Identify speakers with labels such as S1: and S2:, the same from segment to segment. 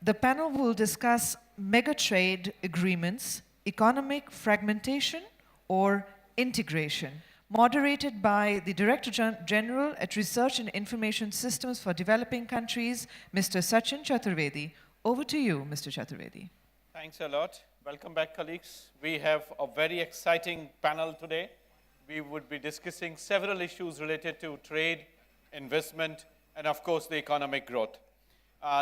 S1: The panel will discuss megatrade agreements, economic fragmentation, or integration. Moderated by the Director General at Research and Information Systems for Developing Countries, Mr. Sachin Chaturvedi. Over to you, Mr. Chaturvedi.
S2: Thanks a lot. Welcome back, colleagues. We have a very exciting panel today. We would be discussing several issues related to trade, investment, and of course, the economic growth.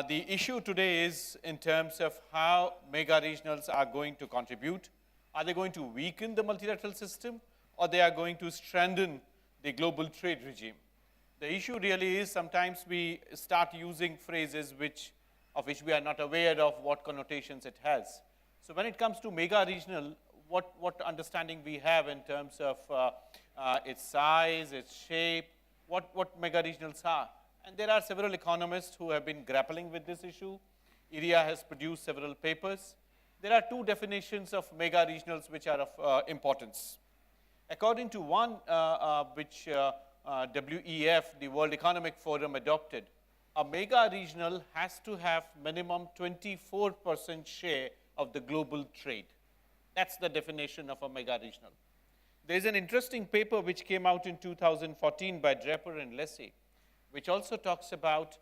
S2: The issue today is in terms of how mega regionals are going to contribute. Are they going to weaken the multilateral system, or they are going to strengthen the global trade regime? The issue really is sometimes we start using phrases of which we are not aware of what connotations it has. So when it comes to mega regional, what understanding we have in terms of its size, its shape, what mega regionals are. And there are several economists who have been grappling with this issue. ERIA has produced several papers. There are two definitions of mega regionals which are of importance. According to one which WEF, the World Economic Forum, adopted, a mega regional has to have minimum 24% share of the global trade. That's the definition of a mega regional. There's an interesting paper which came out in 2014 by Draper and Lessay, which also talks about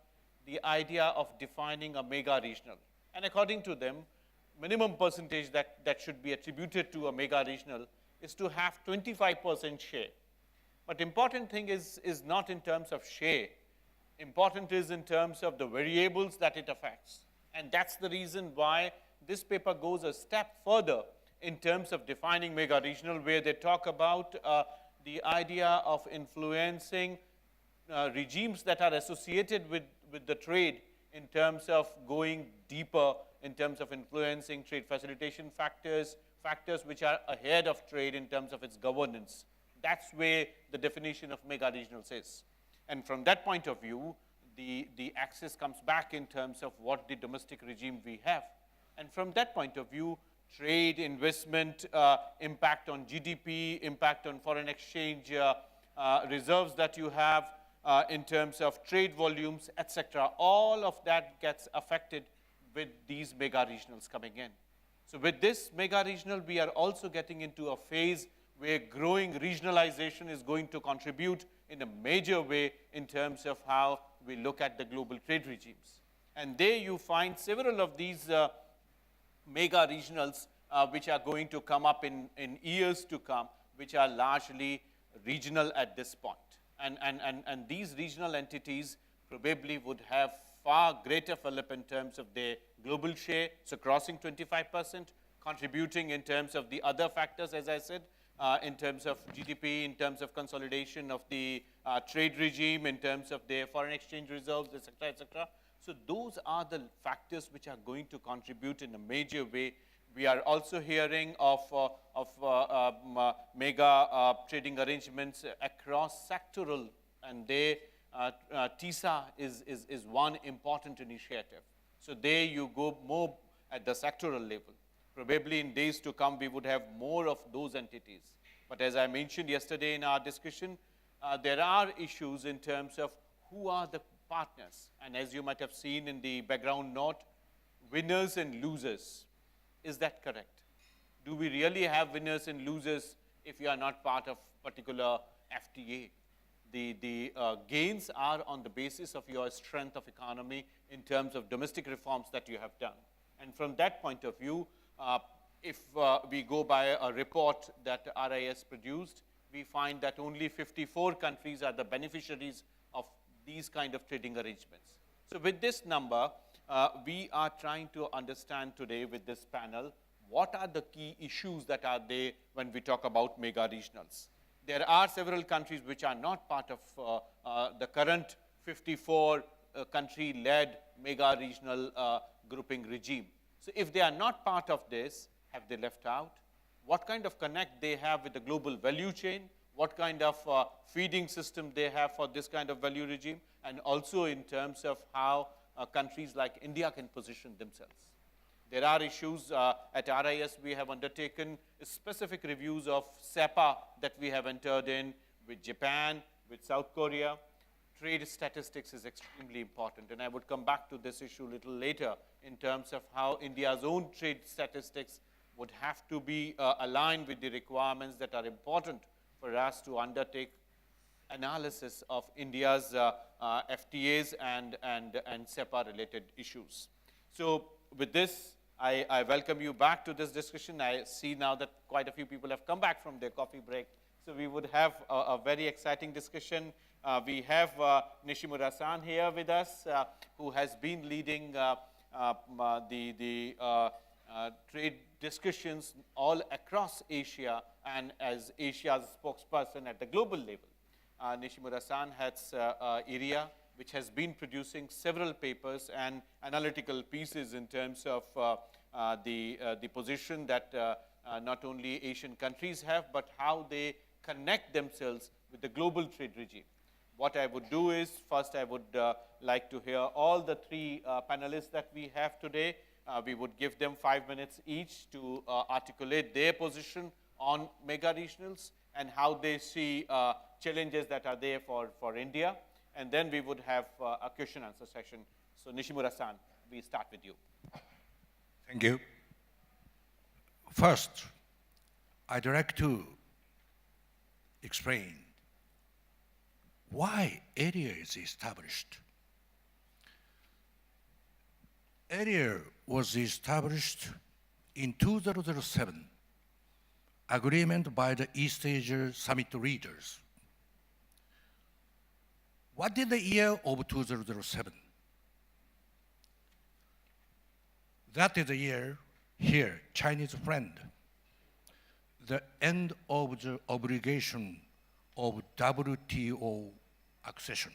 S2: the idea of defining a mega regional. And according to them, minimum percentage that should be attributed to a mega regional is to have 25% share. But important thing is not in terms of share. Important is in terms of the variables that it affects. And that's the reason why this paper goes a step further in terms of defining mega regional, where they talk about the idea of influencing regimes that are associated with the trade in terms of going deeper, in terms of influencing trade facilitation factors, factors which are ahead of trade in terms of its governance. That's where the definition of mega regionals is. And from that point of view, the axis comes back in terms of what the domestic regime we have. And from that point of view, trade, investment, impact on GDP, impact on foreign exchange reserves that you have, in terms of trade volumes, etc. All of that gets affected with these mega regionals coming in. So with this mega regional, we are also getting into a phase where growing regionalization is going to contribute in a major way in terms of how we look at the global trade regimes. And there you find several of these mega regionals which are going to come up in years to come, which are largely regional at this point. And these regional entities probably would have far greater fillip in terms of their global share, so crossing 25%, contributing in terms of the other factors, as I said, in terms of GDP, in terms of consolidation of the trade regime, in terms of their foreign exchange reserves, et cetera, et cetera. So those are the factors which are going to contribute in a major way. We are also hearing of mega trading arrangements across sectoral, and they, TISA is one important initiative. So there you go more at the sectoral level. Probably in days to come, we would have more of those entities. But as I mentioned yesterday in our discussion, there are issues in terms of who are the partners. And as you might have seen in the background note, winners and losers. Is that correct? Do we really have winners and losers if you are not part of particular FTA? The gains are on the basis of your strength of economy in terms of domestic reforms that you have done. And from that point of view, if we go by a report that RIS produced, we find that only 54 countries are the beneficiaries of these kind of trading arrangements. So with this number, we are trying to understand today with this panel, what are the key issues that are there when we talk about mega regionals. There are several countries which are not part of the current 54 country-led mega regional grouping regime. So if they are not part of this, have they left out? What kind of connect they have with the global value chain? What kind of feeding system they have for this kind of value regime? And also in terms of how countries like India can position themselves. There are issues at RIS. We have undertaken specific reviews of SEPA that we have entered in with Japan, with South Korea. trade statistics is extremely important. And I would come back to this issue a little later in terms of how India's own trade statistics would have to be aligned with the requirements that are important for us to undertake analysis of India's FTAs and SEPA-related issues. So with this, I welcome you back to this discussion. I see now that quite a few people have come back from their coffee break. So we would have a very exciting discussion. We have Nishimura-san here with us, who has been leading the trade discussions all across Asia and as Asia's spokesperson at the global level. Nishimura-san heads ERIA, which has been producing several papers and analytical pieces in terms of the position that not only Asian countries have, but how they connect themselves with the global trade regime. What I would do is, first I would like to hear all the three panelists that we have today. We would give them 5 minutes each to articulate their position on mega regionals and how they see challenges that are there for India. And then we would have a question answer session. So Nishimura-san, we start with you.
S3: Thank you. First, I'd like to explain why ERIA is established. ERIA was established in 2007, agreement by the East Asia Summit leaders. What is the year of 2007? That is the year, here, Chinese friend, the end of the obligation of WTO accession.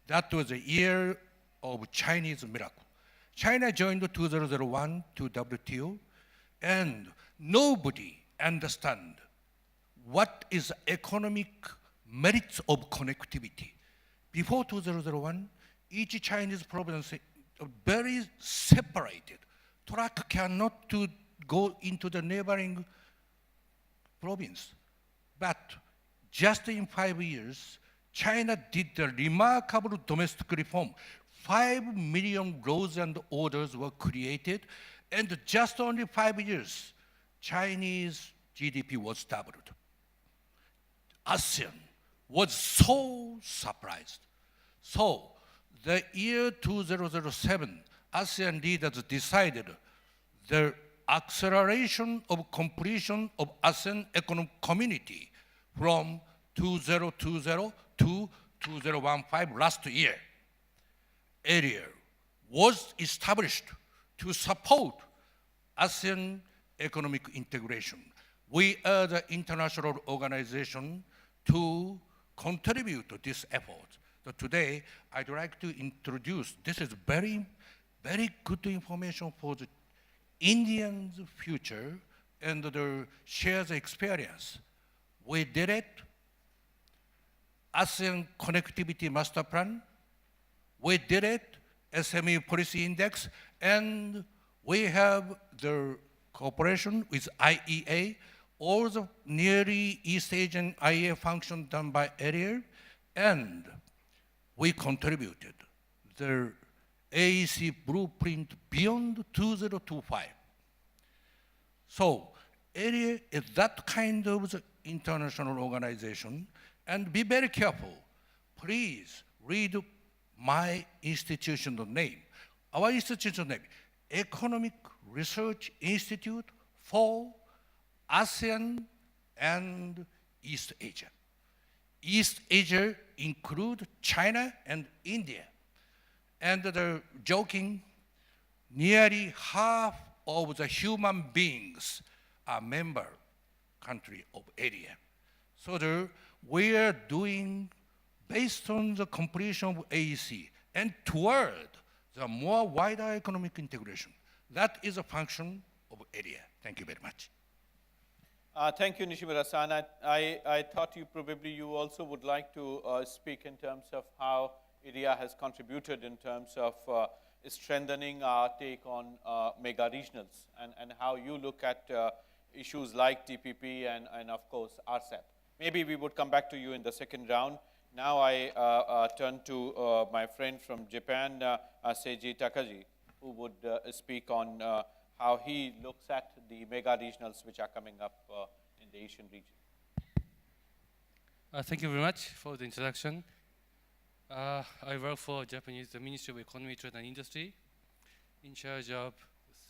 S3: That was the year of Chinese miracle. China joined 2001 to WTO, and nobody understand what is economic merits of connectivity. Before 2001, each Chinese province very separated. Truck cannot to go into the neighboring province. But just in 5 years, China did a remarkable domestic reform. 5 million laws and orders were created, and just only 5 years, Chinese GDP was doubled. ASEAN was so surprised. So the year 2007, ASEAN leaders decided the acceleration of completion of ASEAN economic community from 2020 to 2015 last year. ERIA was established to support ASEAN economic integration. We are the international organization to contribute to this effort. So today, I'd like to introduce, this is very, very good information for the Indians' future and the shared experience. We did it, ASEAN Connectivity Master Plan, we did it, SME Policy Index, and we have the cooperation with IEA, all the nearly East Asian IEA function done by ERIA, and we contributed the AEC blueprint beyond 2025. So ERIA is that kind of international organization, and be very careful. Please read my institutional name. Our institutional name, Economic Research Institute for ASEAN and East Asia. East Asia include China and India. And the joking, nearly half of the human beings are member country of ERIA. So we are doing based on the completion of AEC and toward the more wider economic integration. That is a function of ERIA. Thank you very much.
S2: Thank you, Nishimura-san. I thought you also would like to speak in terms of how ERIA has contributed in terms of strengthening our take on mega regionals and how you look at issues like TPP and of course RCEP. Maybe we would come back to you in the second round. Now I turn to my friend from Japan, Seiji Takagi, who would speak on how he looks at the mega regionals which are coming up in the Asian region.
S4: Thank you very much for the introduction. I work for Japanese Ministry of Economy, Trade and Industry, in charge of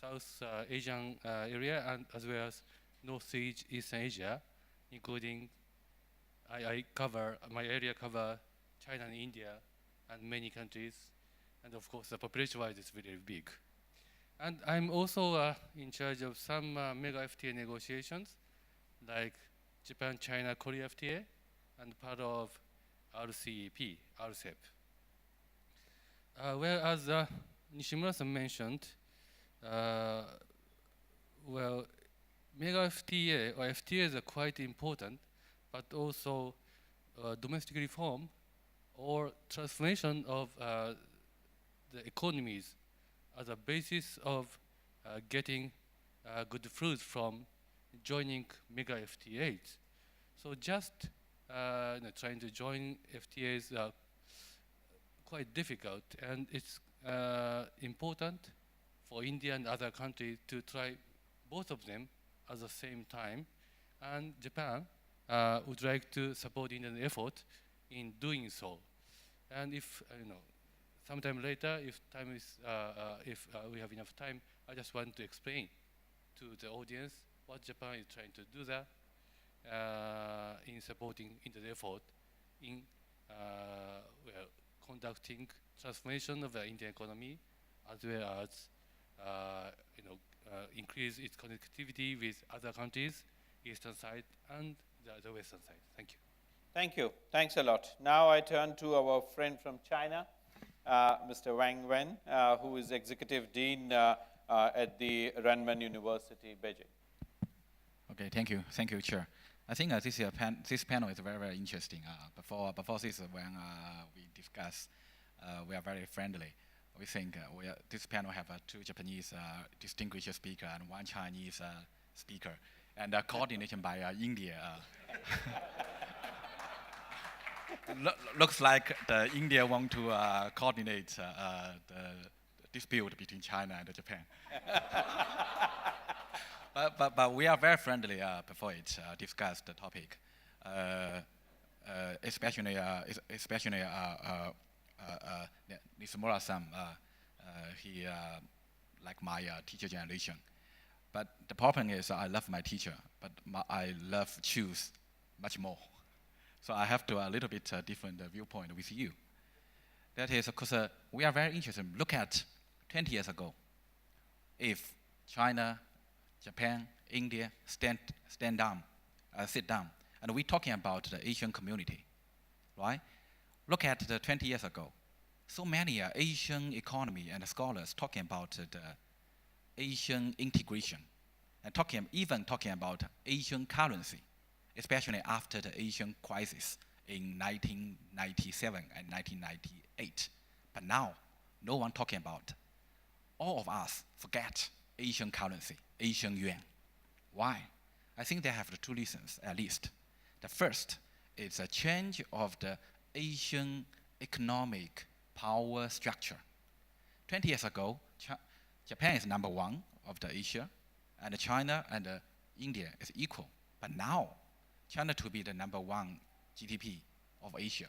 S4: South Asian area and as well as Northeast Eastern Asia, including my area cover China and India and many countries, and of course the population-wise is very big. And I'm also in charge of some mega FTA negotiations, like Japan, China, Korea FTA, and part of RCEP, RCEP. Whereas Nishimura-san mentioned, well, mega FTA or FTAs are quite important, but also domestic reform or transformation of the economies as a basis of getting good fruits from joining mega FTAs. So just trying to join FTAs are quite difficult, and it's important for India and other countries to try both of them at the same time. And Japan would like to support Indian effort in doing so. And if sometime later, if time is, if we have enough time, I just want to explain to the audience what Japan is trying to do there in supporting Indian effort in conducting transformation of the Indian economy, as well as increase its connectivity with other countries, eastern side and the western side. Thank you.
S2: Thank you. Thanks a lot. Now I turn to our friend from China, Mr. Wang, who is Executive Dean at the Renmin University, Beijing.
S5: Okay, thank you, Chair. I think this panel is very, very interesting. Before this, when we discuss, we are very friendly. We think this panel have two Japanese distinguished speakers and one Chinese speaker, and coordination by India. Looks like the India want to coordinate the dispute between China and Japan. But we are very friendly before it discuss the topic, especially Nishimura-san. He like my teacher generation. But the problem is I love my teacher, but I love choose much more. So I have to a little bit different viewpoint with you. That is because we are very interested. Look at 20 years ago, if China, Japan, India sit down, and we're talking about the Asian community, right? Look at the 20 years ago. So many Asian economy and scholars talking about the Asian integration, and even talking about Asian currency, especially after the Asian crisis in 1997 and 1998. But now, no one talking about. All of us forget Asian currency, Asian yuan. Why? I think they have the two reasons, at least. The first is a change of the Asian economic power structure. 20 years ago, Japan is number one of the Asia, and China and India is equal. But now, China to be the number one GDP of Asia,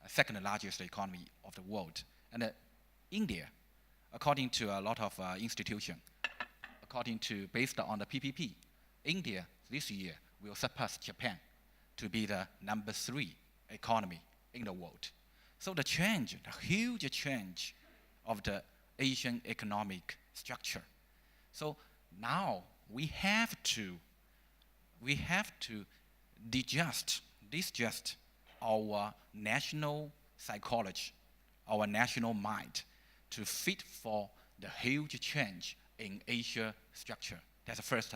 S5: second largest economy of the world. And India, according to a lot of institutions, based on the PPP, India this year will surpass Japan to be the number 3 economy in the world. So the change, the huge change of the Asian economic structure. So now we have to digest our national psychology, our national mind to fit for the huge change in Asia structure. That's the first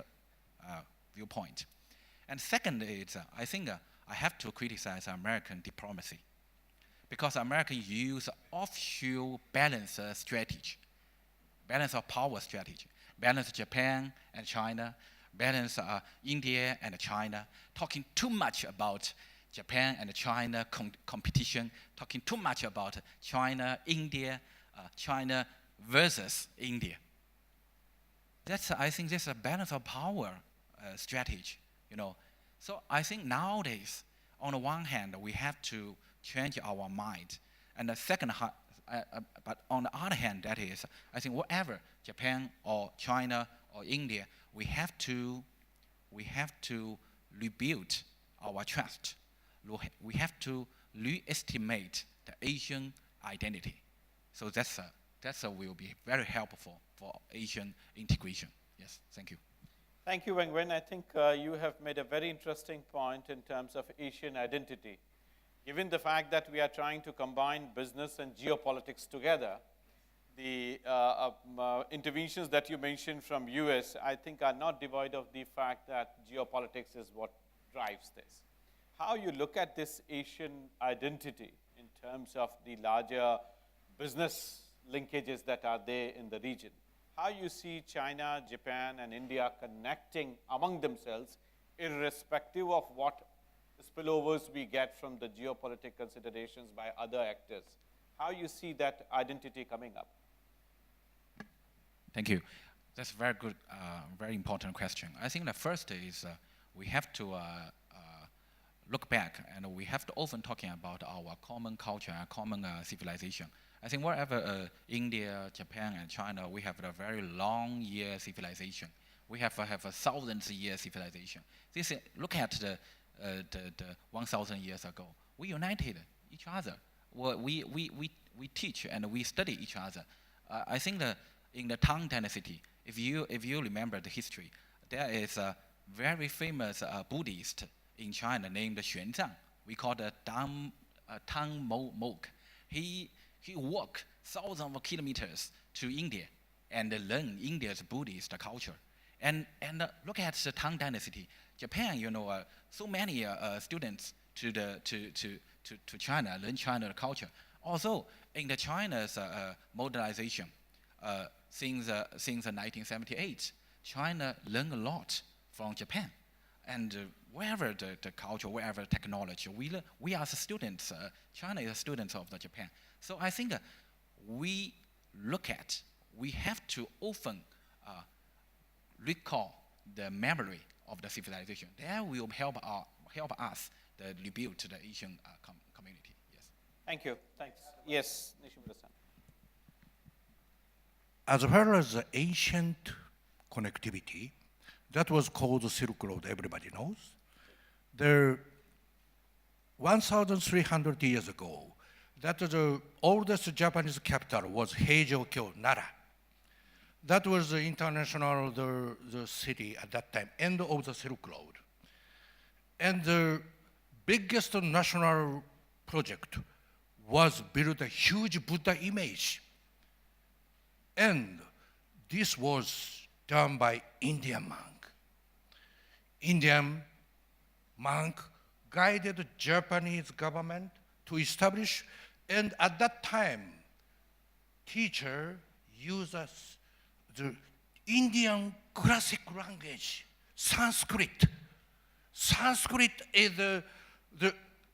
S5: viewpoint. And second is, I think I have to criticize American diplomacy, because America use offshore balance strategy, balance of power strategy, balance Japan and China, balance India and China, talking too much about Japan and China competition, talking too much about China, India, China versus India. I think that's a balance of power strategy, you know. So I think nowadays, on the one hand, we have to change our mind, and the second, but on the other hand, that is, I think whatever Japan or China or India, we have to rebuild our trust. We have to re-estimate the Asian identity. So that will be very helpful for Asian integration. Yes, thank you.
S2: Thank you, Wang. I think you have made a very interesting point in terms of Asian identity. Given the fact that we are trying to combine business and geopolitics together, the interventions that you mentioned from US, I think are not devoid of the fact that geopolitics is what drives this. How you look at this Asian identity in terms of the larger business linkages that are there in the region? How you see China, Japan, and India connecting among themselves irrespective of what spillovers we get from the geopolitical considerations by other actors? How you see that identity coming up?
S5: Thank you. That's a very good, very important question. I think the first is we have to look back, and we have to often talking about our common culture and common civilization. I think wherever India, Japan, and China, we have a very long year civilization. We have a 1,000-year civilization. Look at the 1,000 years ago. We united each other. We teach and we study each other. I think that in the Tang Dynasty, if you remember the history, there is a very famous Buddhist in China named Xuanzang. We call it Tang Monk. He walked thousands of kilometers to India and learned India's Buddhist culture. And look at the Tang Dynasty. Japan, you know, so many students to China learn China culture. Also, in the China's modernization, since 1978, China learned a lot from Japan. And wherever the culture, wherever technology, we are the students. China is a student of the Japan. So I think we have to often recall the memory of the civilization. That will help us to rebuild the Asian community. Yes.
S2: Thank you. Thanks. Yes, Nishimura-san.
S3: As far as the ancient connectivity, that was called the Silk Road, everybody knows. There, 1,300 years ago, that the oldest Japanese capital was Heijō-kyo, Nara. That was the international the city at that time, end of the Silk Road. And the biggest national project was build a huge Buddha image. And this was done by Indian monk. Indian monk guided the Japanese government to establish, and at that time, teacher used the Indian classic language, Sanskrit. Sanskrit is the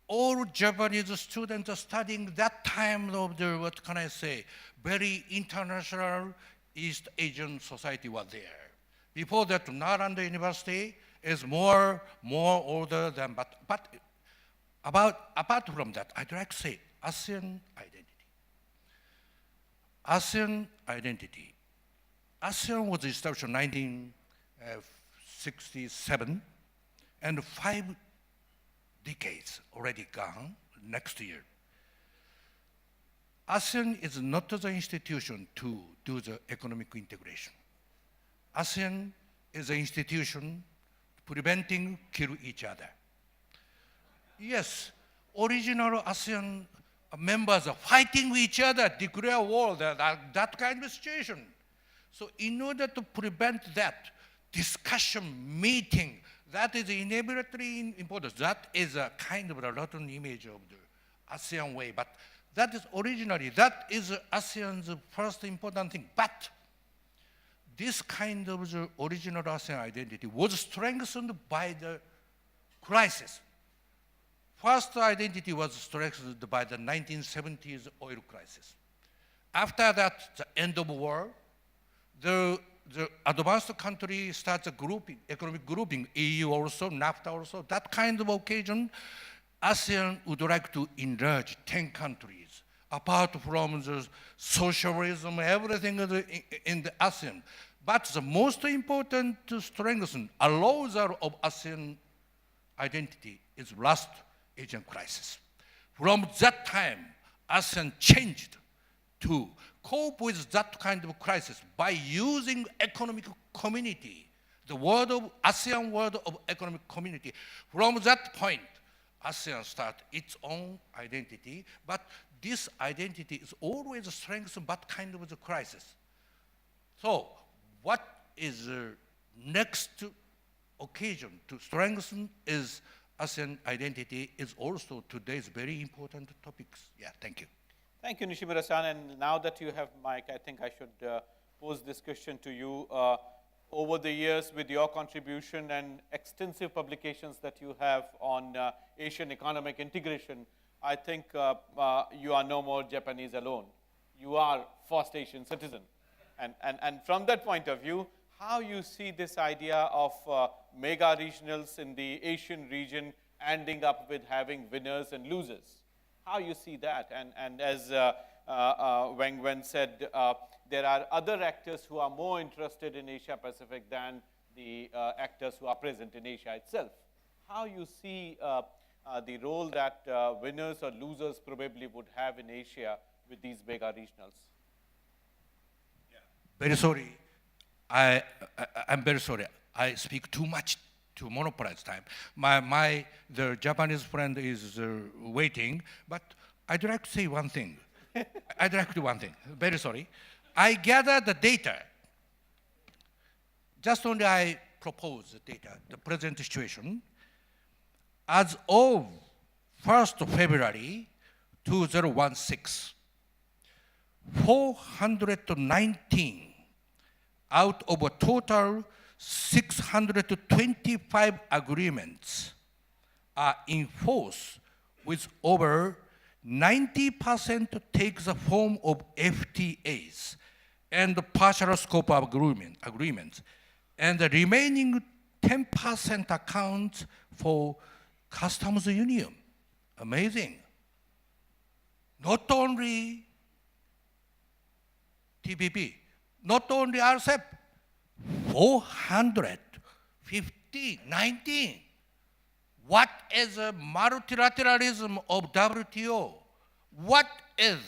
S3: all Japanese students studying that time of the, what can I say, very international East Asian society was there. Before that, Nalanda University is more older than, but apart from that, I'd like to say ASEAN identity. ASEAN identity. ASEAN was established in 1967, and 5 decades already gone next year. ASEAN is not the institution to do the economic integration. ASEAN is an institution preventing kill each other. Yes, original ASEAN members are fighting with each other, declare war, that kind of situation. So in order to prevent that, discussion, meeting, that is inevitably important. That is a kind of a Latin image of the ASEAN way, but that is originally, that is ASEAN's first important thing. But this kind of the original ASEAN identity was strengthened by the crisis. First identity was strengthened by the 1970s oil crisis. After that, the end of war, the advanced country starts a grouping, economic grouping, EU also, NAFTA also. That kind of occasion, ASEAN would like to enlarge 10 countries, apart from the socialism, everything in the ASEAN. But the most important to strengthen a loser of ASEAN identity is last Asian crisis. From that time, ASEAN changed to cope with that kind of crisis by using economic community, the word of ASEAN word of economic community. From that point, ASEAN started its own identity, but this identity is always strengthened by that kind of the crisis. So, what is the next occasion to strengthen is ASEAN identity is also today's very important topics. Yeah, thank you.
S2: Thank you, Nishimura-san. And now that you have mic, I think I should pose this question to you. Over the years, with your contribution and extensive publications that you have on Asian economic integration, I think you are no more Japanese alone. You are first Asian citizen. And from that point of view, how you see this idea of mega regionals in the Asian region ending up with having winners and losers? How you see that? And as Wang said, there are other actors who are more interested in Asia Pacific than the actors who are present in Asia itself. How you see the role that winners or losers probably would have in Asia with these mega regionals?
S3: Very sorry. I'm very sorry. I speak too much to monopolize time. The Japanese friend is waiting, but I'd like to say one thing. I'd like to do one thing. Very sorry. I gather the data. Just only I propose the data, the present situation. As of 1st February 2016, 419 out of a total 625 agreements are in force, with over 90% takes the form of FTAs and the partial scope of agreements, and the remaining 10% accounts for customs union. Amazing. Not only TPP, not only RCEP, 450, 19. What is the multilateralism of WTO? What is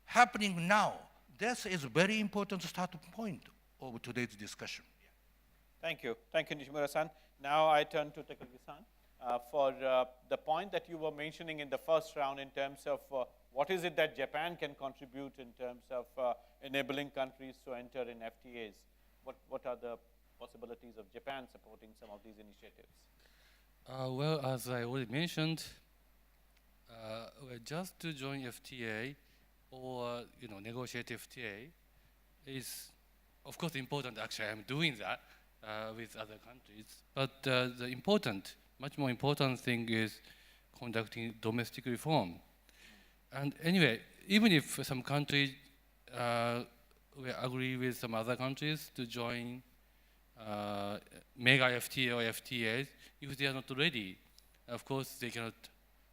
S3: happening now? This is a very important starting point of today's discussion.
S2: Thank you. Thank you, Nishimura-san. Now I turn to Takagi-san for the point that you were mentioning in the first round in terms of what is it that Japan can contribute in terms of enabling countries to enter in FTAs. What are the possibilities of Japan supporting some of these initiatives?
S4: Well, as I already mentioned, just to join FTA or negotiate FTA is, of course, important. Actually, I'm doing that with other countries. But the much more important thing is conducting domestic reform. And anyway, even if some countries we agree with some other countries to join mega FTA or FTAs, if they are not ready, of course they cannot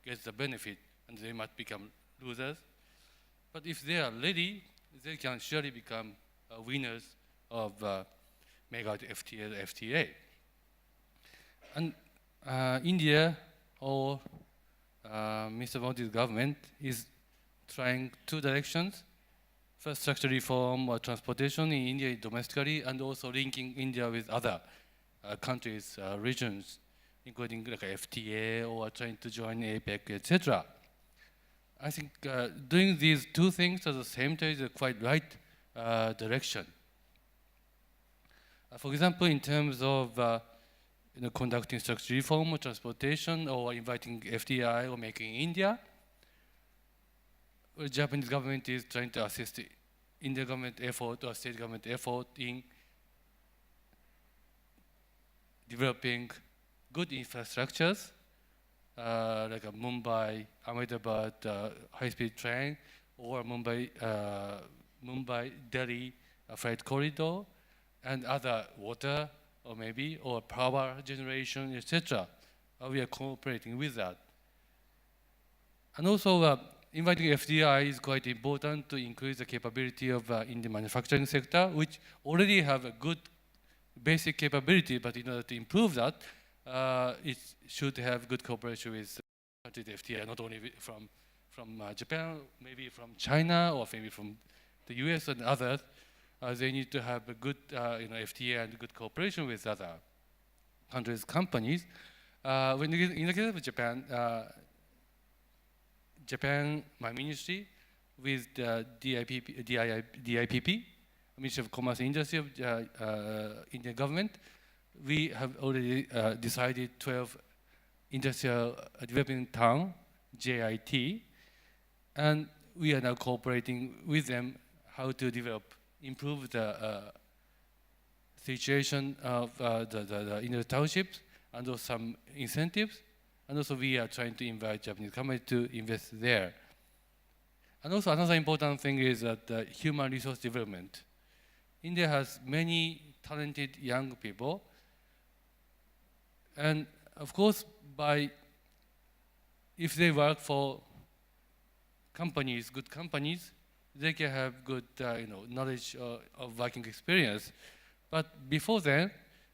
S4: get the benefit and they might become losers. But if they are ready, they can surely become winners of mega FTA or FTA. And India or Mr. Modi's government is trying two directions. First, structural reform or transportation in India domestically, and also linking India with other countries, regions, including like FTA or trying to join APEC, etc. I think doing these two things at the same time is a quite right direction. For example, in terms of conducting structural reform or transportation or inviting FDI or making India, the Japanese government is trying to assist the Indian government effort or state government effort in developing good infrastructures like a Mumbai, Ahmedabad high-speed train, or Mumbai, Delhi freight corridor, and other water, or power generation, etc. We are cooperating with that. And also, inviting FDI is quite important to increase the capability of in the manufacturing sector, which already have a good basic capability, but in order to improve that, it should have good cooperation with countries FDI, not only from Japan, maybe from China, or maybe from the US and others. They need to have a good FTA and good cooperation with other countries' companies. In the case of Japan, my ministry, with the DIPP, Ministry of Commerce and Industry of Indian government, we have already decided 12 industrial development town, JIT, and we are now cooperating with them how to improve the situation of in the townships, and also some incentives. And also we are trying to invite Japanese companies to invest there. And also another important thing is that human resource development. India has many talented young people. And of course, if they work for companies, good companies, they can have good knowledge of working experience. But before then,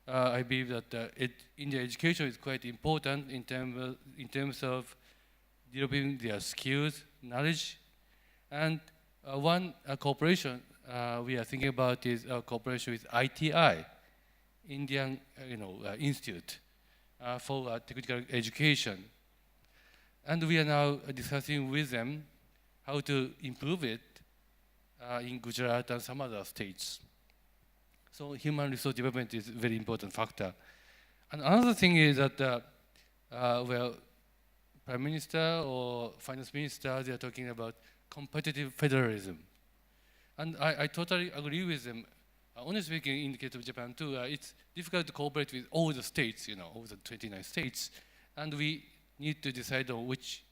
S4: I believe that India education is quite important in terms of developing their skills, knowledge, and one cooperation we are thinking about is cooperation with ITI, Indian Institute for Technical Education, and we are now discussing with them how to improve it in Gujarat and some other states. So human resource development is a very important factor. And another thing is that, Prime Minister or Finance Minister, they are talking about competitive federalism. And I totally agree with them. Honestly speaking, in the case of Japan too, it's difficult to cooperate with all the states, all the 29 states. And we need to decide on which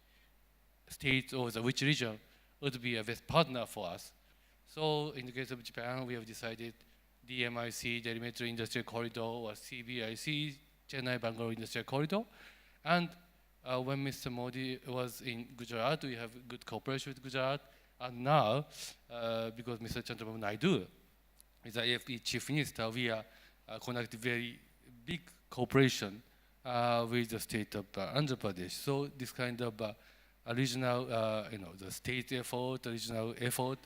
S4: state or which region would be a best partner for us. So in the case of Japan, we have decided DMIC, Delhi Metro Industrial Corridor, or CBIC, Chennai Bangalore Industrial Corridor. And when Mr. Modi was in Gujarat, we have good cooperation with Gujarat. And now, because Mr. Chandrababu Naidu is the AFP Chief Minister, we are conducting very big cooperation with the state of Andhra Pradesh. So this kind of regional, the state effort, regional effort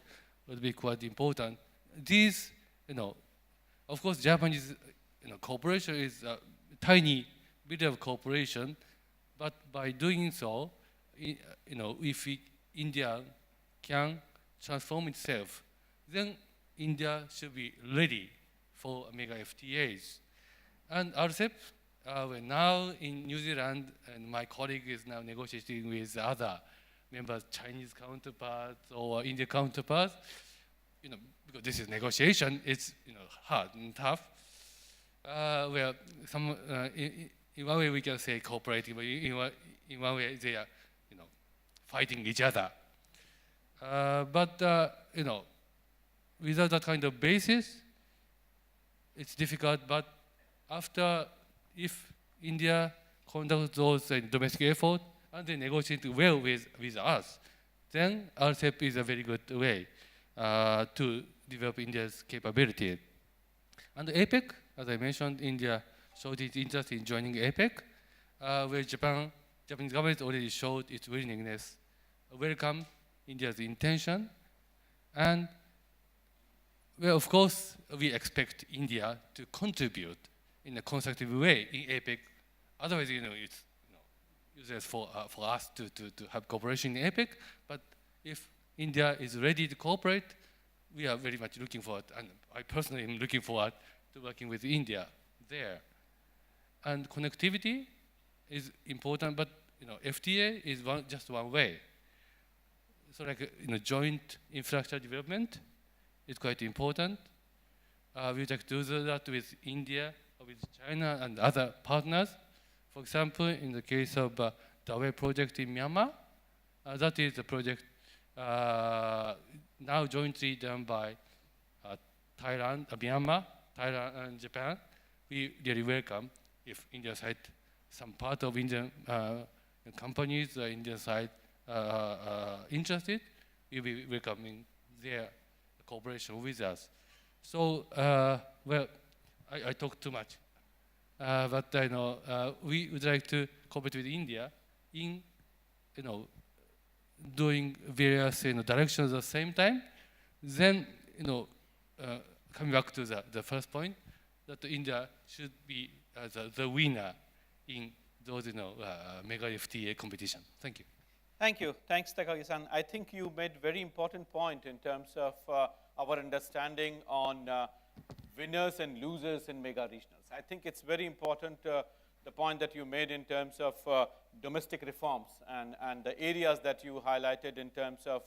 S4: would be quite important. These, of course, Japanese cooperation is a tiny bit of cooperation, but by doing so, if India can transform itself, then India should be ready for mega FTAs. And RCEP, we're now in New Zealand, and my colleague is now negotiating with other members, Chinese counterparts or Indian counterparts. Because this is negotiation, it's hard and tough. Where some, in one way we can say cooperating, but in one way they are, fighting each other. But without that kind of basis, it's difficult. But if India conducts those domestic efforts and they negotiate well with us, then RCEP is a very good way to develop India's capability. And APEC, as I mentioned, India showed its interest in joining APEC, where Japanese government already showed its willingness to welcome India's intention. And well, of course, we expect India to contribute in a constructive way in APEC. Otherwise, it's useless for us to have cooperation in APEC. But if India is ready to cooperate, we are very much looking forward, and I personally am looking forward to working with India there. And connectivity is important, but FTA is just one way. So joint infrastructure development is quite important. We would like to do that with India, with China and other partners. For example, in the case of the project in Myanmar. That is a project now jointly done by Thailand, Myanmar, Thailand, and Japan. We really welcome if India side, some part of Indian companies, Indian side interested, we'll be welcoming their cooperation with us. So, well, I talk too much, but I know we would like to cooperate with India in, doing various directions at the same time. Then, coming back to the first point, that India should be the winner in those, mega FTA competition. Thank you.
S2: Thank you. Thanks, Takagi-san. I think you made very important point in terms of our understanding on winners and losers in mega regionals. I think it's very important, the point that you made in terms of domestic reforms and the areas that you highlighted in terms of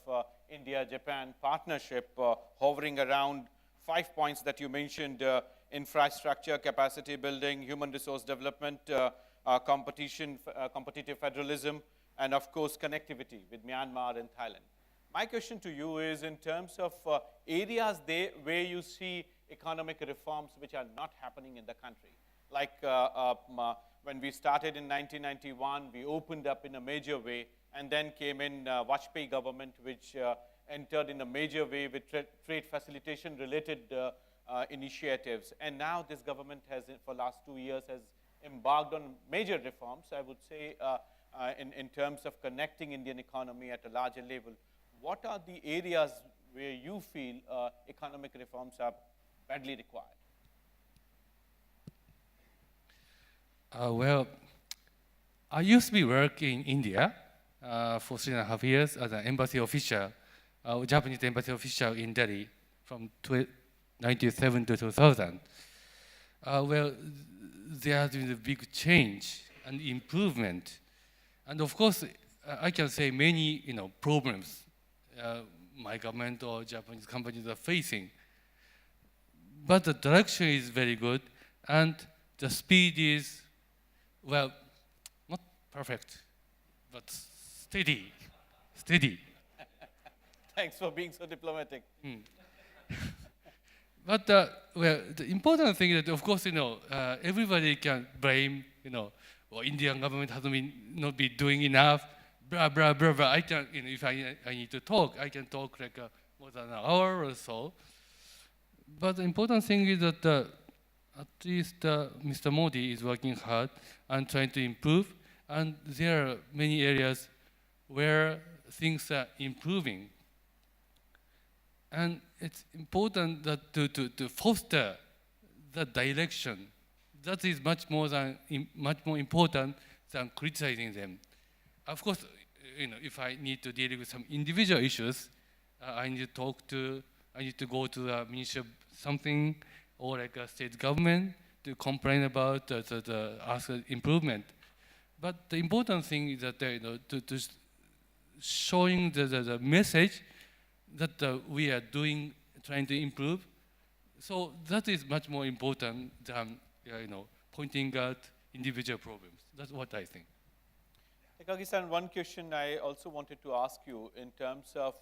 S2: India-Japan partnership, hovering around 5 points that you mentioned, infrastructure, capacity building, human resource development, competitive federalism, and of course, connectivity with Myanmar and Thailand. My question to you is in terms of areas where you see economic reforms which are not happening in the country. Like when we started in 1991, we opened up in a major way, and then came in Vajpayee government, which entered in a major way with trade facilitation related initiatives. And now this government has, for last 2 years, has embarked on major reforms, I would say, in terms of connecting Indian economy at a larger level. What are the areas where you feel economic reforms are badly required?
S4: Well, I used to be working in India for 3.5 years as an embassy official, Japanese embassy official in Delhi from 1997 to 2000. Well, there has been a big change and improvement. And of course, I can say many problems my government or Japanese companies are facing. But the direction is very good, and the speed is, well, not perfect, but steady.
S2: Thanks for being so diplomatic.
S4: But well, the important thing is that, of course, everybody can blame, well, Indian government hasn't not been doing enough, blah blah blah blah. I can, if I need to talk, I can talk like more than an hour or so. But the important thing is that at least Mr. Modi is working hard and trying to improve, and there are many areas where things are improving. And it's important that to foster that direction. That is much more important than criticizing them. Of course, if I need to deal with some individual issues, I need to go to the ministry of something or like a state government to complain about the ask improvement. But the important thing is that to showing the message that we are trying to improve. So that is much more important than pointing out individual problems. That's what I think.
S2: Takagi-san, one question I also wanted to ask you in terms of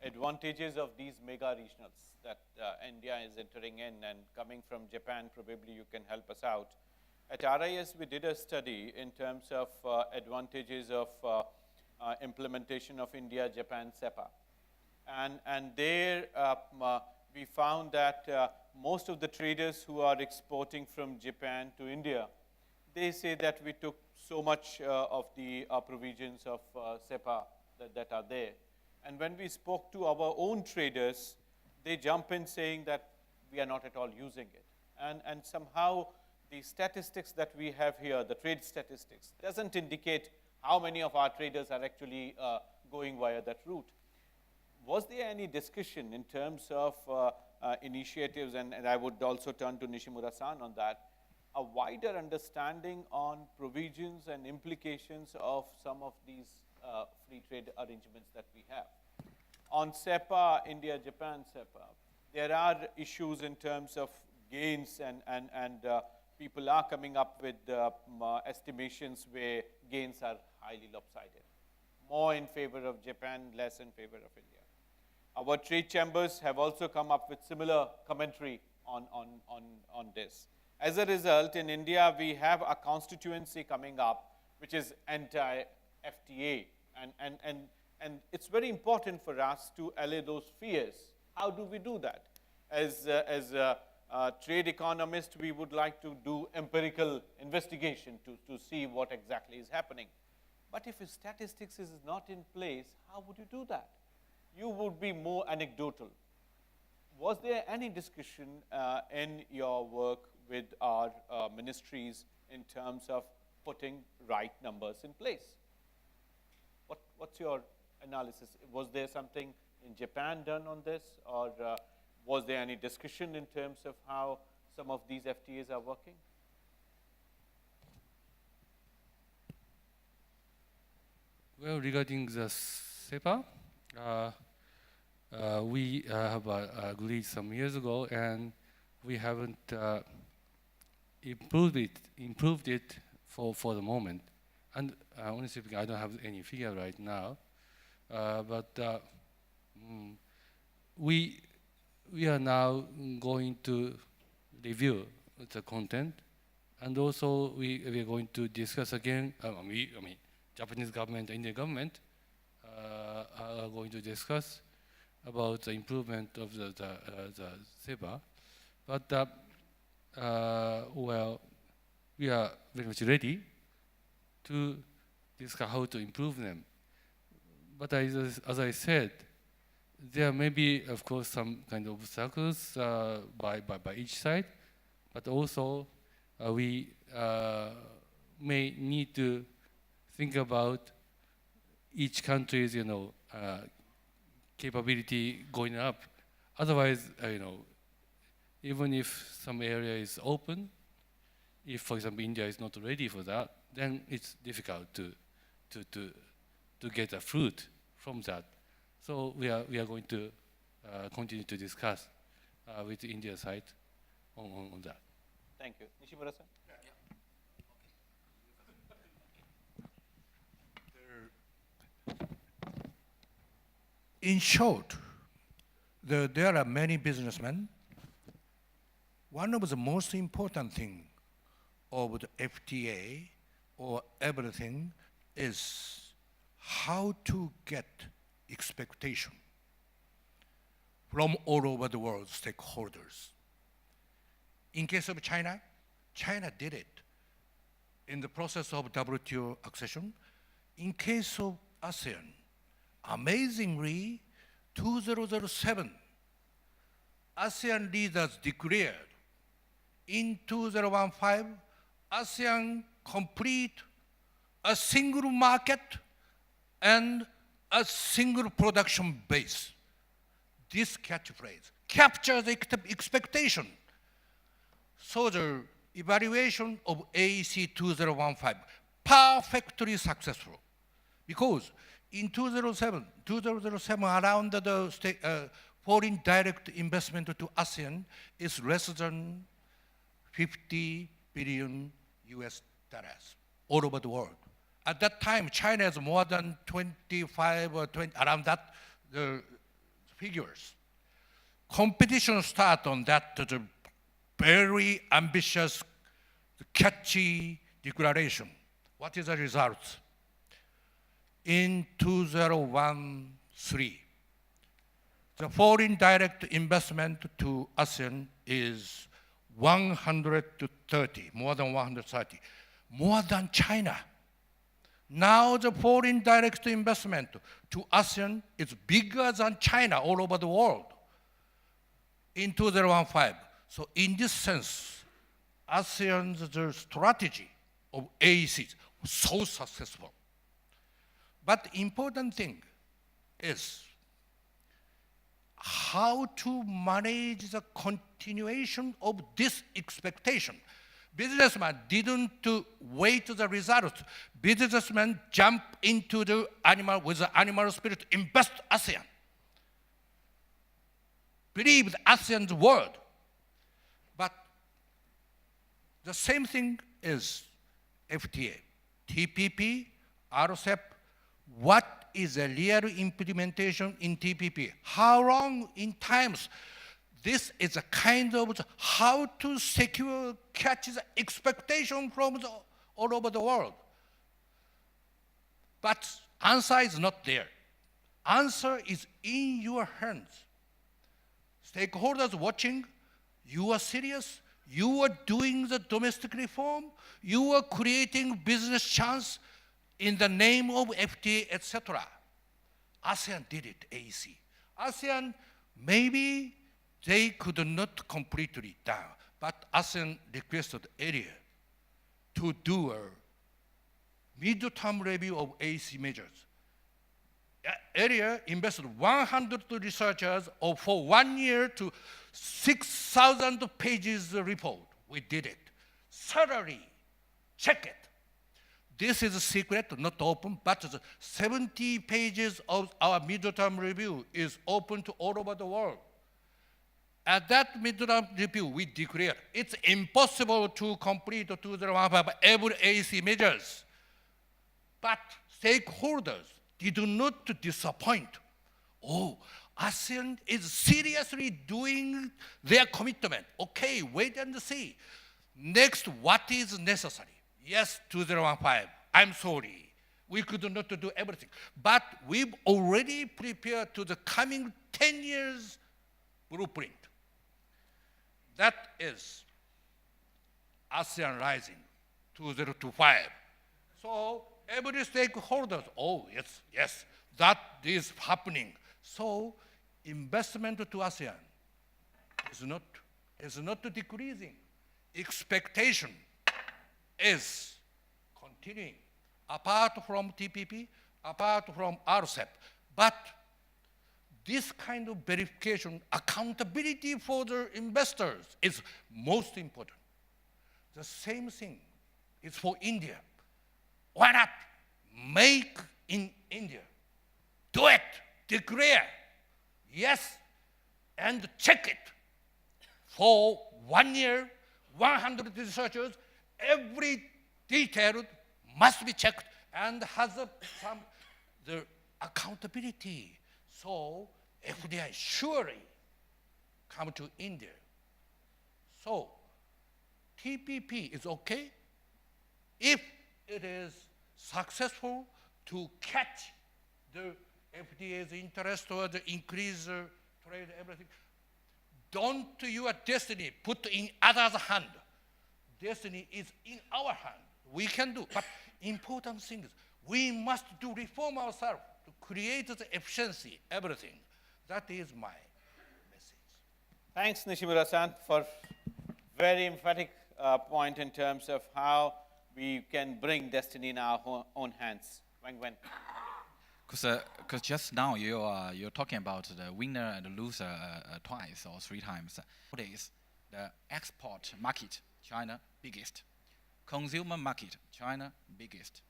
S2: advantages of these mega regionals that India is entering in, and coming from Japan, probably you can help us out. At RIS, we did a study in terms of advantages of implementation of India-Japan SEPA. And there we found that most of the traders who are exporting from Japan to India, they say that we took so much of the provisions of SEPA that are there. And when we spoke to our own traders, they jump in saying that we are not at all using it. And somehow the statistics that we have here, the trade statistics, doesn't indicate how many of our traders are actually going via that route. Was there any discussion in terms of initiatives, and I would also turn to Nishimura-san on that, a wider understanding on provisions and implications of some of these free trade arrangements that we have? On SEPA, India-Japan SEPA, there are issues in terms of gains, and people are coming up with estimations where gains are highly lopsided. More in favor of Japan, less in favor of India. Our trade chambers have also come up with similar commentary on this. As a result, in India, we have a constituency coming up which is anti-FTA. And it's very important for us to allay those fears. How do we do that? As trade economists, we would like to do empirical investigation to see what exactly is happening. But if statistics is not in place, how would you do that? You would be more anecdotal. Was there any discussion in your work with our ministries in terms of putting right numbers in place? What's your analysis? Was there something in Japan done on this, or was there any discussion in terms of how some of these FTAs are working?
S4: Well, regarding the SEPA, we have agreed some years ago, and we haven't improved it for the moment. And honestly speaking, I don't have any figure right now, but we are now going to review the content, and also we are going to discuss again. I mean, Japanese government, Indian government are going to discuss about the improvement of the SEPA. But well, we are very much ready to discuss how to improve them. But as I said, there may be, of course, some kind of obstacles by each side, but also we may need to think about each country's, capability going up. Otherwise, even if some area is open, if, for example, India is not ready for that, then it's difficult to get a fruit from that. So we are going to continue to discuss with the India side on that.
S2: Thank you. Nishimura-san?
S3: In short, there are many businessmen. One of the most important thing of the FTA or everything is how to get expectation from all over the world stakeholders. In case of China, China did it in the process of WTO accession. In case of ASEAN, amazingly, 2007, ASEAN leaders declared in 2015, ASEAN complete a single market and a single production base. This catchphrase captures the expectation. So the evaluation of AEC 2015, perfectly successful. Because in 2007 around the foreign direct investment to ASEAN is less than 50 billion US dollars all over the world. At that time, China has more than 25 or 20, around that figures. Competition start on that the very ambitious, catchy declaration. What is the result? In 2013, the foreign direct investment to ASEAN is 130, more than 130, more than China. Now the foreign direct investment to ASEAN is bigger than China all over the world in 2015. So in this sense, ASEAN's strategy of AEC was so successful. But important thing is how to manage the continuation of this expectation. Businessman didn't wait the result. Businessmen jump into the animal with the animal spirit, invest ASEAN. Believe ASEAN's word. But the same thing is FTA. TPP, RCEP, what is a real implementation in TPP? How long in times? This is a kind of how to secure, catch the expectation from all over the world. But answer is not there. Answer is in your hands. Stakeholders watching, you are serious, you are doing the domestic reform, you are creating business chance in the name of FTA, etc. ASEAN did it, AEC. ASEAN, maybe they could not completely down, but ASEAN requested ERIA to do a mid-term review of AEC measures. ERIA invested 100 researchers for 1 year to 6,000 pages report. We did it. Thoroughly check it. This is a secret, not open, but the 70 pages of our mid-term review is open to all over the world. At that mid-term review, we declared it's impossible to complete 2015 every AEC measures. But stakeholders did not disappoint. Oh, ASEAN is seriously doing their commitment. Okay, wait and see. Next, what is necessary? Yes, 2015. I'm sorry. We could not do everything. But we've already prepared to the coming 10 years blueprint. That is ASEAN Rising 2025. So every stakeholder, oh, yes, that is happening. So investment to ASEAN is not decreasing. Expectation is continuing, apart from TPP, apart from RCEP. But this kind of verification, accountability for the investors is most important. The same thing is for India. Why not make in India? Do it, declare, yes, and check it. For 1 year, 100 researchers, every detail must be checked and has the accountability. So FDI surely come to India. So TPP is okay if it is successful to catch the FDA's interest or the increase trade, everything. Don't your destiny put in others' hand. Destiny is in our hand. We can do, but important thing is we must do reform ourselves to create the efficiency, everything. That is my message.
S2: Thanks, Nishimura-san, for very emphatic point in terms of how we can bring destiny in our own hands. Wang.
S5: Because just now you're talking about the winner and the loser twice or 3 times. Nowadays, the export market, China, biggest. Consumer market, China, biggest.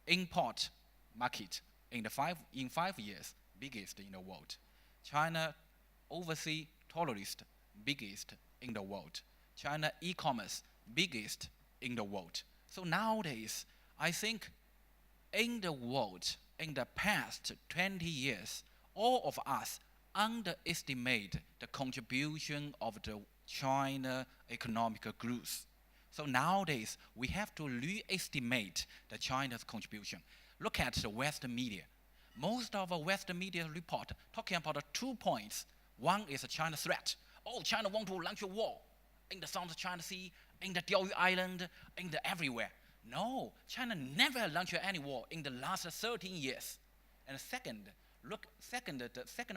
S5: Import market, in 5 years, biggest in the world. China, overseas tourist, biggest in the world. China e-commerce, biggest in the world. So nowadays, I think in the world, in the past 20 years, all of us underestimate the contribution of the China economic growth. So nowadays, we have to re-estimate the China's contribution. Look at the Western media. Most of the Western media report talking about 2 points. One is a China threat. Oh, China want to launch a war in the South China Sea, in the Diaoyu Island, in the everywhere. No, China never launched any war in the last 13 years. And the second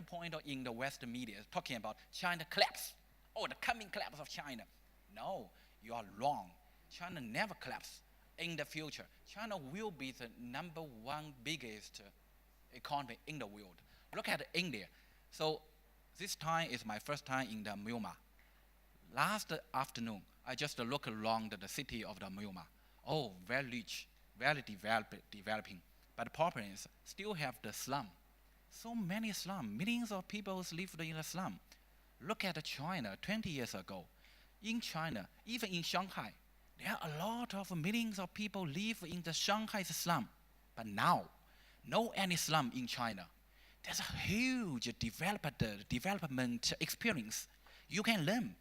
S5: point in the Western media talking about China collapse. Oh, the coming collapse of China. No, you are wrong. China never collapse. In the future, China will be the #1 biggest economy in the world. Look at India. So this time is my first time in the Myanmar. Last afternoon, I just looked around the city of the Myanmar. Oh, very rich, very developing. But the problem is, still have the slum. So many slums, millions of people live in the slum. Look at China 20 years ago. In China, even in Shanghai, there are a lot of millions of people live in the Shanghai slum. But now, no any slum in China. There's a huge development experience. You can learn.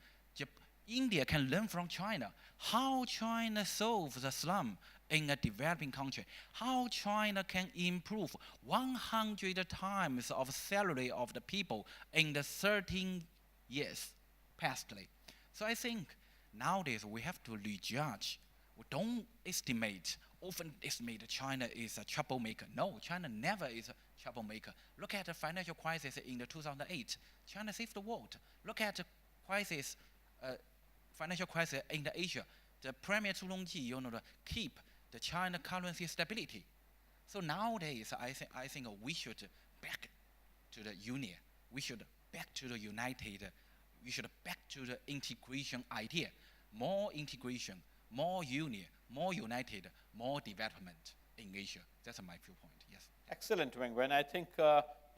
S5: India can learn from China how China solves the slum in a developing country, how China can improve 100 times of salary of the people in the 13 years pastly. So I think nowadays we have to rejudge. We don't often estimate China is a troublemaker. No, China never is a troublemaker. Look at the financial crisis in the 2008. China saved the world. Look at the crisis, financial crisis in the Asia. The Premier Zhulongji, keep the China currency stability. So nowadays, I think we should back to the union. We should back to the united. We should back to the integration idea. More integration, more union, more united, more development in Asia. That's my viewpoint. Yes.
S2: Excellent, Wang. When I think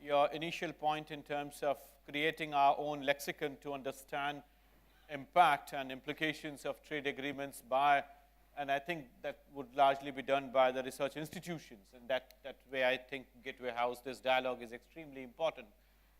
S2: your initial point in terms of creating our own lexicon to understand impact and implications of trade agreements and I think that would largely be done by the research institutions. And that way, I think Gateway House, this dialogue is extremely important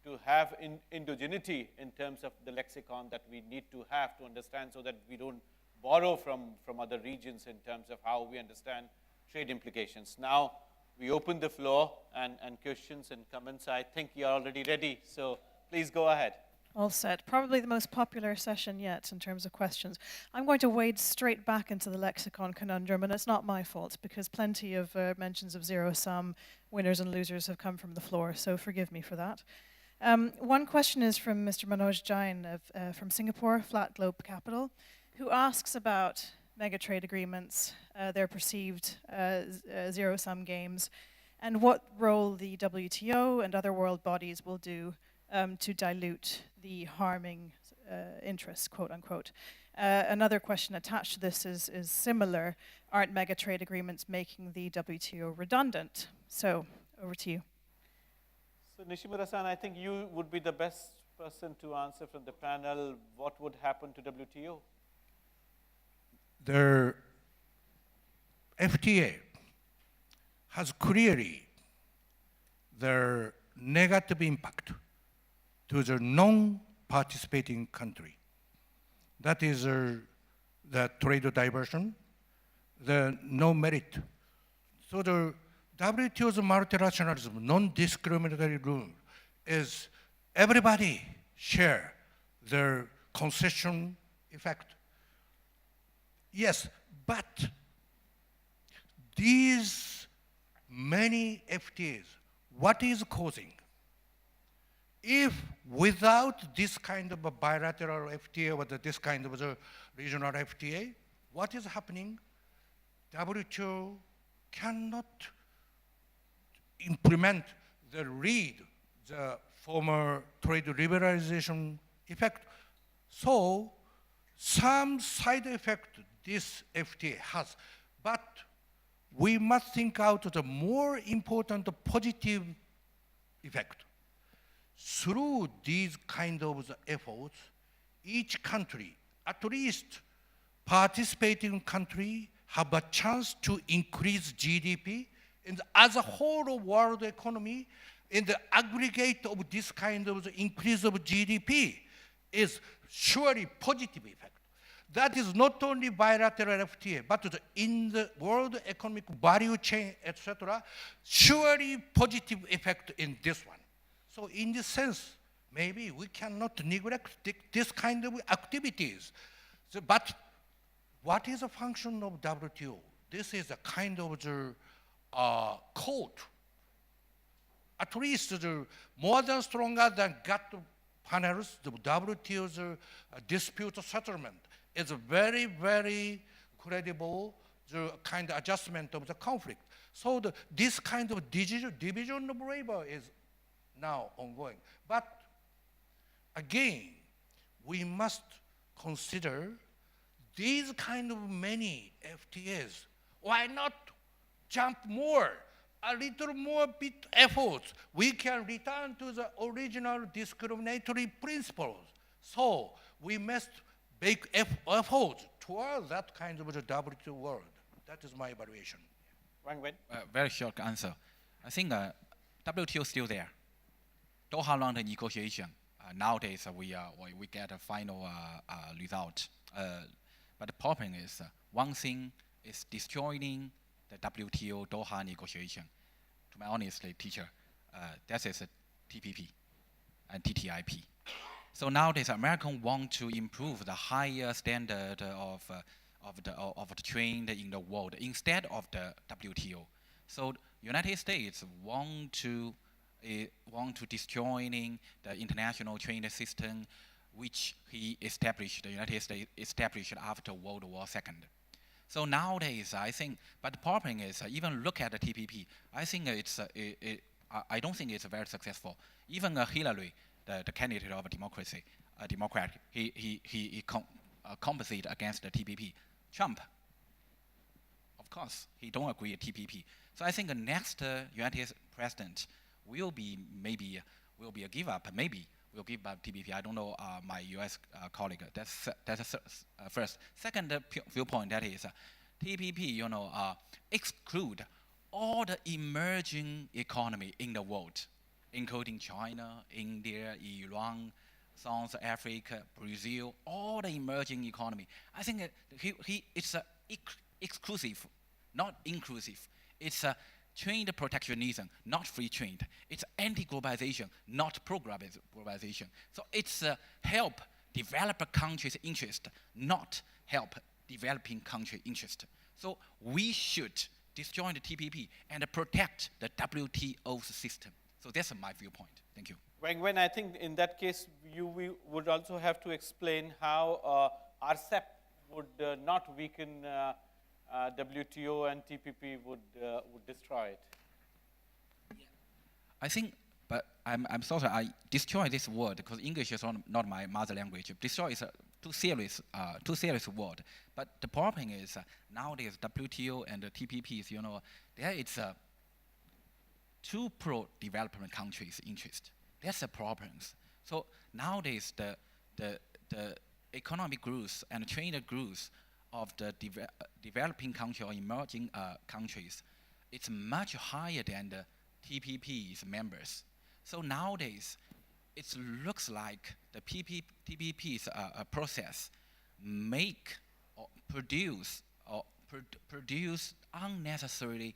S2: to have indigeneity in terms of the lexicon that we need to have to understand so that we don't borrow from other regions in terms of how we understand trade implications. Now, we open the floor and questions and comments. I think you're already ready, so please go ahead.
S6: All set. Probably the most popular session yet in terms of questions. I'm going to wade straight back into the lexicon conundrum, and it's not my fault because plenty of mentions of zero-sum, winners and losers have come from the floor, so forgive me for that. One question is from Mr. Manoj Jain from Singapore, Flat Globe Capital, who asks about mega trade agreements, their perceived zero-sum games, and what role the WTO and other world bodies will do to dilute the harming interests, quote unquote. Another question attached to this is similar. Aren't mega trade agreements making the WTO redundant? So, over to you.
S2: So Nishimura-san, I think you would be the best person to answer from the panel. What would happen to WTO?
S3: The FTA has clearly the negative impact to the non-participating country. That is the trade diversion, the no merit. So the WTO's multilateralism, non-discriminatory rule is everybody share their concession effect. Yes, but these many FTAs, what is causing? If without this kind of a bilateral FTA or this kind of a regional FTA, what is happening? WTO cannot implement the former trade liberalization effect. So some side effect this FTA has, but we must think out the more important positive effect. Through these kind of efforts, each country, at least participating country, have a chance to increase GDP, and as a whole world economy, in the aggregate of this kind of increase of GDP is surely positive effect. That is not only bilateral FTA, but in the world economic value chain, etc., surely positive effect in this one. So in this sense, maybe we cannot neglect this kind of activities. So, but what is a function of WTO? This is a kind of the code. At least more than stronger than GATT panels, the WTO's dispute settlement is a very, very credible kind of adjustment of the conflict. So this kind of division of labor is now ongoing. But again, we must consider these kind of many FTAs. Why not jump more, a little more bit efforts? We can return to the original discriminatory principles. So we must make efforts toward that kind of the WTO world. That is my evaluation.
S2: Wang Wen?
S5: Very short answer. I think WTO is still there. Doha round negotiation. Nowadays we get a final result. But the problem is one thing is destroying the WTO Doha negotiation. To my honestly, teacher, that is a TPP and TTIP. So nowadays, Americans want to improve the higher standard of the trade in the world instead of the WTO. So United States want to destroying the international trade system, which the United States established after World War II. So nowadays, I think, but the problem is, even look at the TPP, I think I don't think it's very successful. Even Hillary, the candidate of democracy, Democrat, he compensated against the TPP. Trump, of course, he don't agree with TPP. So I think the next United States president will be a give up. Maybe will give up TPP. I don't know my U.S. colleague. That's first. Second viewpoint, that is TPP. Exclude all the emerging economy in the world, including China, India, Iran, South Africa, Brazil, all the emerging economy. I think it's exclusive, not inclusive. It's trade protectionism, not free trade. It's anti-globalization, not pro-globalization. So it's help developed countries' interest, not help developing country interest. So we should destroy the TPP and protect the WTO system. So that's my viewpoint. Thank you.
S2: Wang Wen, I think in that case, we would also have to explain how RCEP would not weaken WTO and TPP would destroy it.
S5: I think, but I'm sorry, I destroy this word because English is not my mother language. Destroy is a too serious word. But the problem is nowadays WTO and the TPPs, there it's two pro-development countries' interest. That's the problems. So nowadays the economic growth and trade growth of the developing country or emerging countries, it's much higher than the TPP's members. So nowadays, it looks like the TPP's process make or produce unnecessary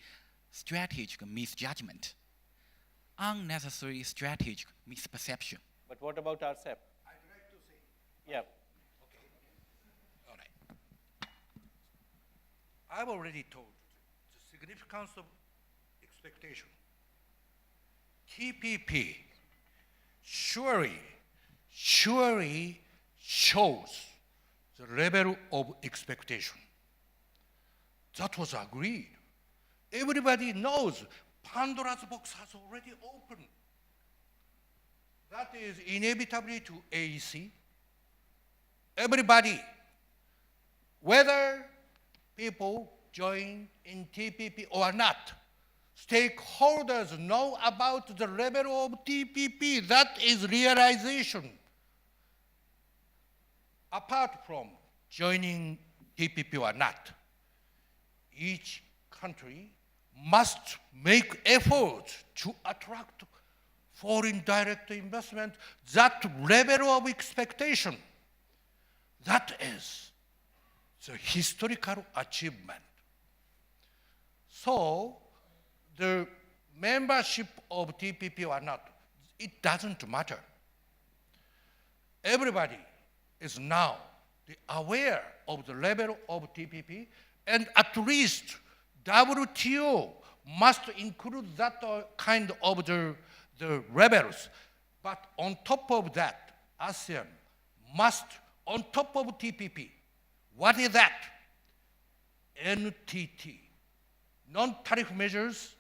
S5: strategic misjudgment, unnecessary strategic misperception.
S2: But what about RCEP?
S3: I'd like to say.
S2: Yeah.
S3: All right. I've already told the significance of expectation. TPP surely shows the level of expectation. That was agreed. Everybody knows Pandora's box has already opened. That is inevitably to AEC. Everybody, whether people join in TPP or not, stakeholders know about the level of TPP. That is realization. Apart from joining TPP or not, each country must make efforts to attract foreign direct investment. That level of expectation, that is the historical achievement. So, the membership of TPP or not, it doesn't matter. Everybody is now aware of the level of TPP, and at least WTO must include that kind of the rebels. But on top of that, ASEAN must, on top of TPP, what is that? NTT, non-tariff measures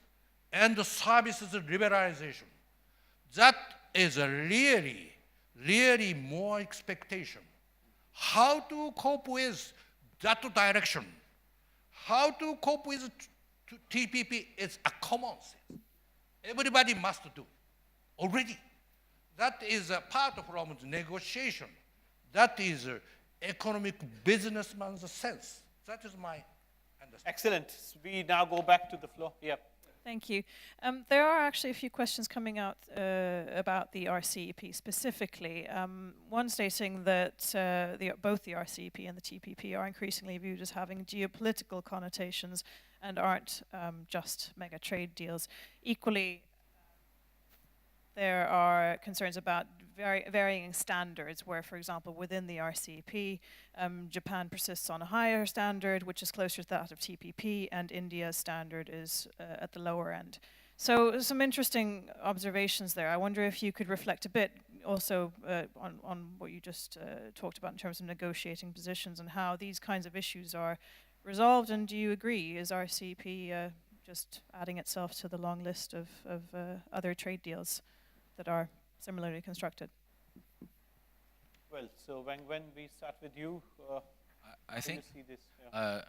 S3: and the services liberalization. That is a really more expectation. How to cope with that direction? How to cope with TPP is a common sense. Everybody must do already. That is a part from the negotiation. That is economic businessman's sense. That is my
S2: Excellent. We now go back to the floor. Yeah.
S6: Thank you. There are actually a few questions coming out about the RCEP specifically. One stating that both the RCEP and the TPP are increasingly viewed as having geopolitical connotations and aren't just mega trade deals. Equally, there are concerns about varying standards where, for example, within the RCEP, Japan persists on a higher standard, which is closer to that of TPP, and India's standard is at the lower end. So some interesting observations there. I wonder if you could reflect a bit also on what you just talked about in terms of negotiating positions and how these kinds of issues are resolved, and do you agree? Is RCEP just adding itself to the long list of other trade deals that are similarly constructed?
S2: Well, so when we start with you,
S5: I think
S2: see this? Yeah.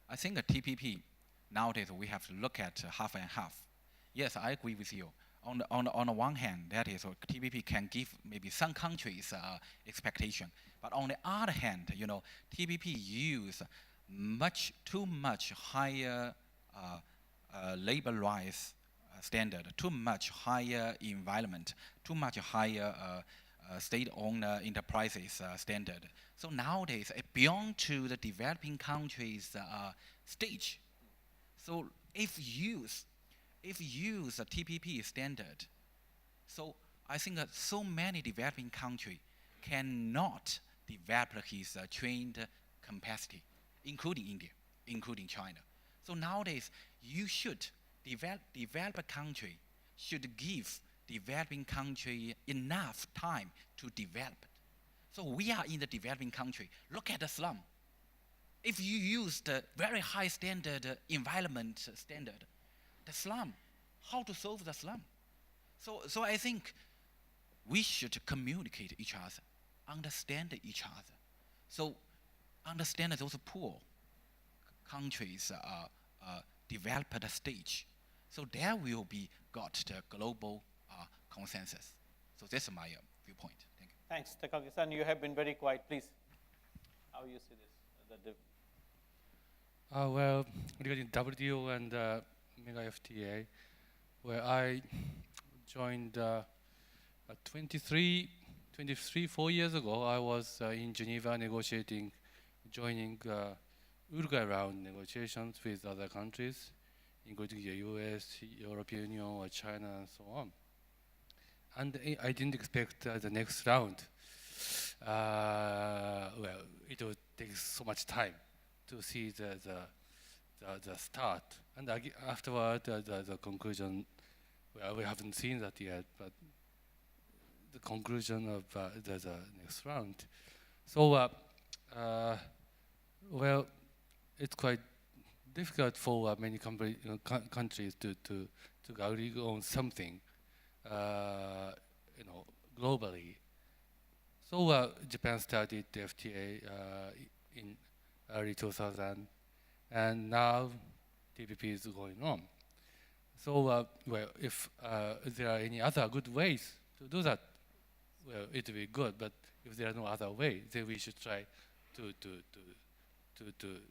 S5: I think a TPP nowadays we have to look at half and half. Yes, I agree with you. On the one hand, that is TPP can give maybe some countries expectation, but on the other hand, you know, TPP use too much higher labor rights standard, too much higher environment, too much higher state-owned enterprises standard. So nowadays, beyond to the developing countries stage. So if use a TPP standard, so I think that so many developing countries cannot develop his trained capacity, including India, including China. So nowadays, you should develop a country should give developing country enough time to develop. So we are in the developing country. Look at the slum. If you use the very high standard environment standard, the slum, how to solve the slum? So I think we should communicate each other, understand each other. So understand those poor countries developed stage. So there will be got the global consensus. So that's my viewpoint. Thank you.
S2: Thanks, Takagi-san. You have been very quiet. Please, how you see this?
S4: Well, regarding WTO and Mega FTA, where I joined 4 years ago, I was in Geneva joining Uruguay round negotiations with other countries, including the US, European Union, or China, and so on. And I didn't expect the next round. Well, it would take so much time to see the start. And afterward, the conclusion, well, we haven't seen that yet, but the conclusion of the next round. So, well, it's quite difficult for many countries to agree on something, globally. So Japan started the FTA in early 2000, and now TPP is going on. So, well, if there are any other good ways to do that, well, it will be good. But if there are no other way, then we should try to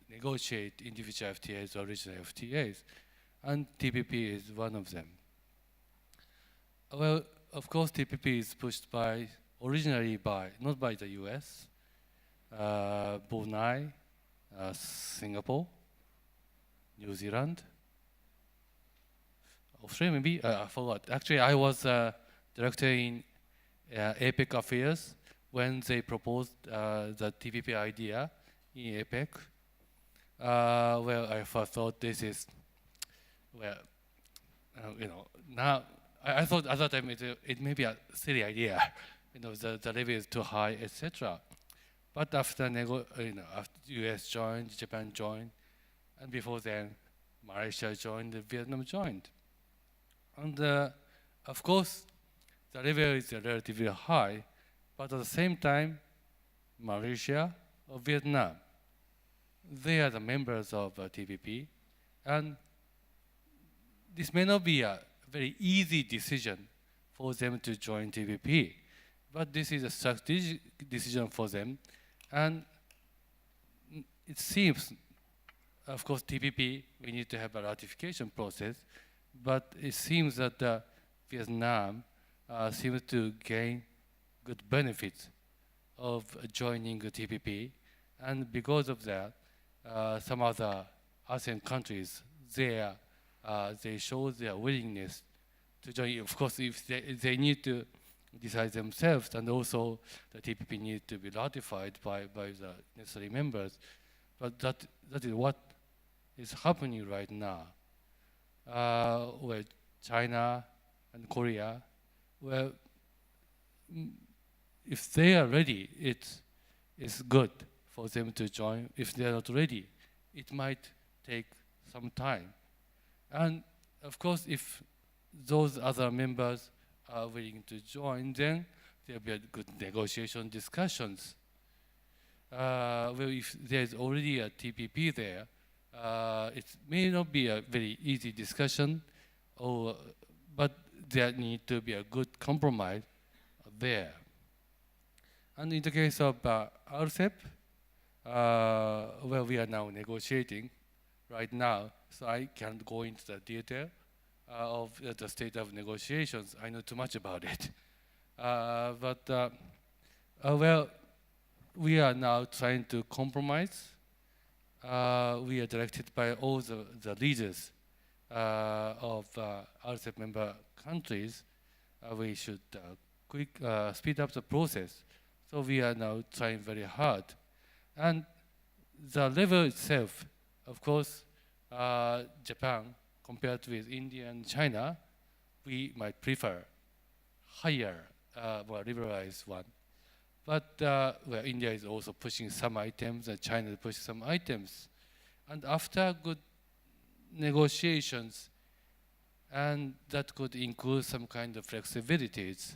S4: negotiate individual FTAs or regional FTAs, and TPP is one of them. Well, of course, TPP is pushed originally not by the US, Brunei, Singapore, New Zealand, Australia maybe, I forgot. Actually, I was director in APEC affairs when they proposed the TPP idea in APEC. Well, I first thought this is, well, now I thought at that time it may be a silly idea, the level is too high, etc. But after after US joined, Japan joined, and before then, Malaysia joined, Vietnam joined, and of course, the level is relatively high, but at the same time, Malaysia or Vietnam, they are the members of TPP, and this may not be a very easy decision for them to join TPP, but this is a strategic decision for them, and it seems, of course, TPP, we need to have a ratification process, but it seems that Vietnam seems to gain good benefits of joining the TPP, and because of that, some other ASEAN countries, they show their willingness to join. Of course, if they need to decide themselves, and also the TPP needs to be ratified by the necessary members. But that is what is happening right now, where China and Korea, well, if they are ready, it's good for them to join. If they are not ready, it might take some time. And of course, if those other members are willing to join, then there'll be a good negotiation discussions. Well, if there's already a TPP there, it may not be a very easy discussion, but there need to be a good compromise there. And in the case of RCEP, well, we are now negotiating right now, so I can't go into the detail of the state of negotiations. I know too much about it. Well, we are now trying to compromise. We are directed by all the leaders of RCEP member countries. We should speed up the process. So we are now trying very hard. And the level itself, of course, Japan, compared with India and China, we might prefer higher, more liberalized one. But well, India is also pushing some items, and China is pushing some items. And after good negotiations, and that could include some kind of flexibilities,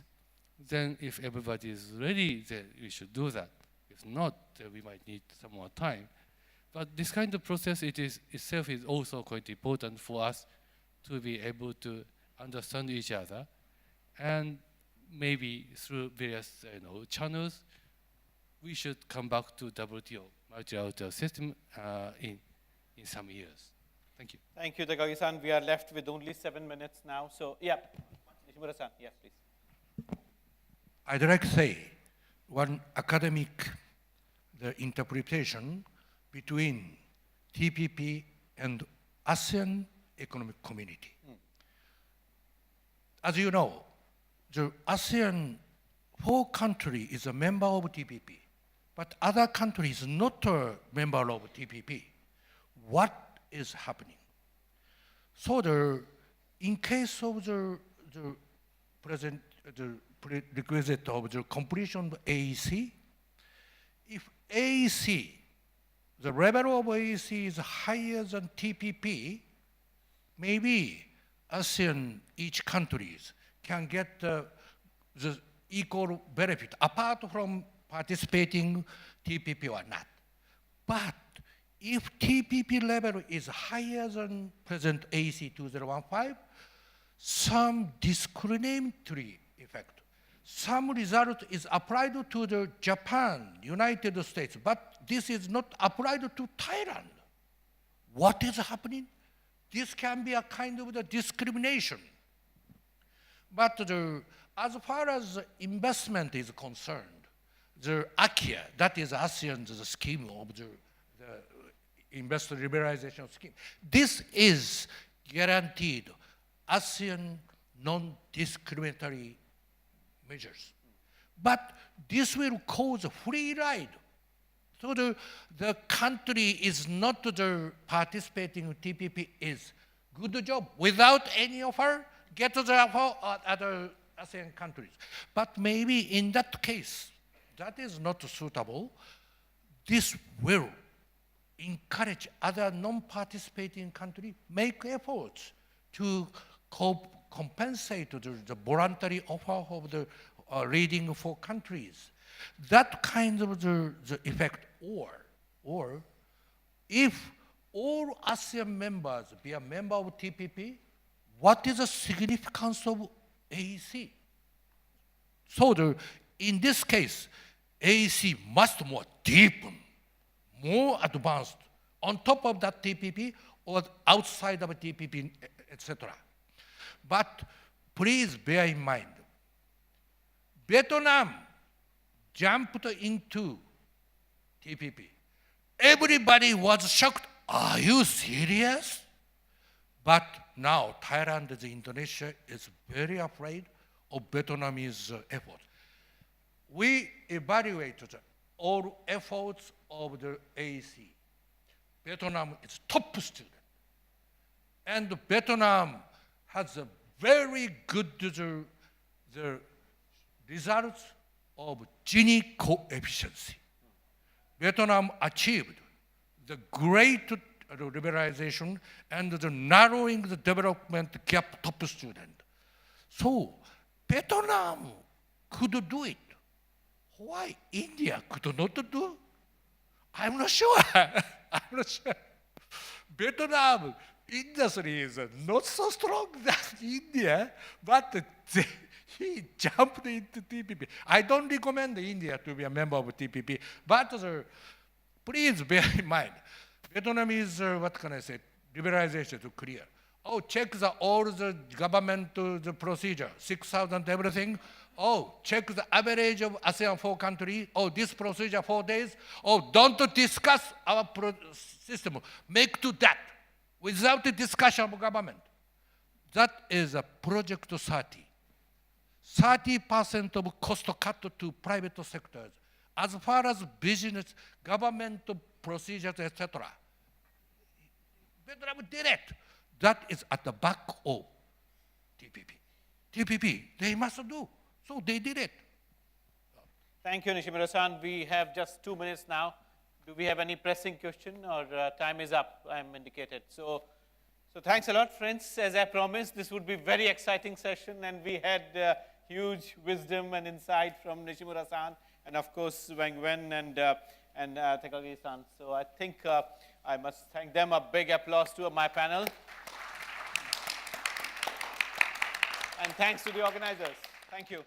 S4: then if everybody is ready, then we should do that. If not, then we might need some more time. But this kind of process itself is also quite important for us to be able to understand each other, and maybe through various channels, we should come back to WTO, multilateral system, in some years. Thank you.
S2: Thank you, Takagi-san. We are left with only 7 minutes now. So, yeah, Nishimura-san, yes, please.
S3: I'd like to say one academic interpretation between TPP and ASEAN Economic Community. As you know, the ASEAN 4 country is a member of TPP, but other countries not a member of TPP. What is happening? So in case of the prerequisite of the completion of AEC, if AEC, the level of AEC is higher than TPP, maybe ASEAN, each countries can get the equal benefit apart from participating TPP or not. But if TPP level is higher than present AEC 2015, some discriminatory effect. Some result is applied to the Japan, United States, but this is not applied to Thailand. What is happening? This can be a kind of the discrimination. But as far as investment is concerned, the AKIA, that is ASEAN's scheme of the investor liberalization scheme, this is guaranteed ASEAN non-discriminatory measures. But this will cause a free ride. So the country is not the participating TPP is good job. Without any offer, get to the offer other ASEAN countries. But maybe in that case, that is not suitable. This will encourage other non-participating countries make efforts to compensate the voluntary offer of the leading 4 countries. That kind of the effect, or if all ASEAN members be a member of TPP, what is the significance of AEC? So in this case, AEC must more deepen, more advanced on top of that TPP or outside of a TPP, etc. But please bear in mind, Vietnam jumped into TPP. Everybody was shocked. Are you serious? But now Thailand and Indonesia is very afraid of Vietnamese effort. We evaluated all efforts of the AEC. Vietnam is top student. And Vietnam has a very good the results of Gini coefficiency. Vietnam achieved the great liberalization and the narrowing the development gap top student. So Vietnam could do it. Why India could not do? I'm not sure. I'm not sure. Vietnam industry is not so strong than India, but he jumped into TPP. I don't recommend India to be a member of TPP, but please bear in mind, Vietnam is, what can I say, liberalization to clear. Oh, check all the government the procedure, 6,000 everything. Oh, check the average of ASEAN 4 countries. Oh, this procedure 4 days. Oh, don't discuss our system. Make to that without the discussion of government. That is a project 30. 30% of cost cut to private sectors. As far as business, government procedures, etc. Vietnam did it. That is at the back of TPP. TPP, they must do. So they did it.
S2: Thank you, Nishimura-san. We have just 2 minutes now. Do we have any pressing question, or time is up, I'm indicated. So thanks a lot, friends. As I promised, this would be a very exciting session, and we had huge wisdom and insight from Nishimura-san, and of course, Wang and Takagi-san. So I think I must thank them. A big applause to my panel. And thanks to the organizers. Thank you.